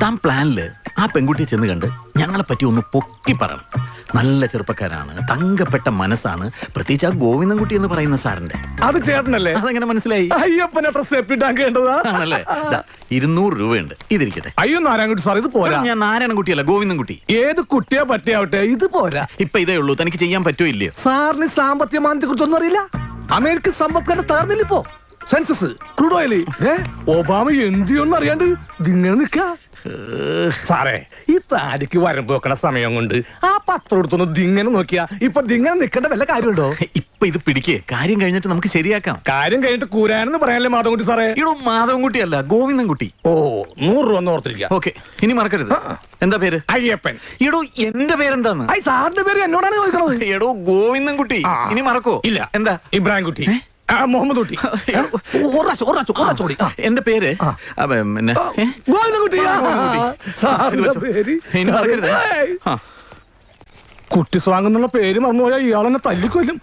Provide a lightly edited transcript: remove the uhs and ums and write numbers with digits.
താൻ പ്ലാനില് ആ പെൺകുട്ടിയെ ചെന്ന് കണ്ട് ഞങ്ങളെ പറ്റി ഒന്ന് പൊക്കി പറയണം. നല്ല ചെറുപ്പക്കാരാണ്, തങ്കപ്പെട്ട മനസ്സാണ്, പ്രത്യേകിച്ച് ആ ഗോവിന്ദൻകുട്ടി എന്ന് പറയുന്ന സാറിന്റെ. അത് ചേട്ടനല്ലേ? അതെങ്ങനെ മനസ്സിലായി? അയ്യപ്പൻ എത്ര സെപ്പിട്ടാൻ കേണ്ടതാ ആണല്ലേ? 200 രൂപയുണ്ട്, ഇതിരിക്കട്ടെ. അയ്യോ നാരായണൻകുട്ടി സാർ, ഇത് പോരാ. ഞാൻ നാരായണൻകുട്ടിയല്ല, ഗോവിന്ദൻകുട്ടി. ഏത് കുട്ടിയെ പറ്റിയാവട്ടെ, ഇത് പോരാ. ഇപ്പൊ ഇതേ ഉള്ളൂ, തനിക്ക് ചെയ്യാൻ പറ്റോ ഇല്ലയോ? സാറിന് സാമ്പത്തിക മാന്ദ്യത്തെ കുറിച്ചൊന്നും അറിയില്ല. അമേരിക്കൻ സമ്പത്കാരെ തകർന്നില്ലിപ്പോ. സെൻസസ്, ക്രൂഡ് ഓയിൽ, ഒബാമ എന്ത് ചെയ്യുമെന്ന് അറിയാണ്ട് ഇതിങ്ങനെ നിക്ക. സാറേ, ഈ താടിക്ക് വരമ്പ് വെക്കണ സമയം കൊണ്ട് ആ പത്രം എടുത്തൊന്ന് ദിങ്ങനെ നോക്കിയാ ഇപ്പൊ ദിങ്ങനെ നിക്കേണ്ട വല്ല കാര്യമുണ്ടോ? ഇപ്പൊ ഇത് പിടിക്കേ, കാര്യം കഴിഞ്ഞിട്ട് നമുക്ക് ശരിയാക്കാം. കാര്യം കഴിഞ്ഞിട്ട് കൂരാനെന്ന് പറയാനല്ലേ മാധവൻകുട്ടി സാറേ? ഇവിടെ മാധവൻകുട്ടിയല്ല, ഗോവിന്ദൻകുട്ടി. ഓ, 100 രൂപ ഒന്ന് ഓർത്തിരിക്കുക. ഓക്കെ, ഇനി മറക്കരുത്. എന്താ പേര്? അയ്യപ്പൻ. എടോ, എന്റെ പേരെന്താന്ന്? സാറിന്റെ പേര് എന്നോടാണ് ചോദിക്കണത്. എടോ, ഗോവിന്ദൻകുട്ടി. ഇനി മറക്കോ? ഇല്ല. എന്താ? ഇബ്രാഹിം കുട്ടി, മുഹമ്മദ് കുട്ടി. എന്റെ പേര് പിന്നെ കുട്ടി സ്വാങ് എന്നുള്ള പേര് മറന്നുപോയാൽ ഇയാളെന്നെ തല്ലിക്കൊല്ലും.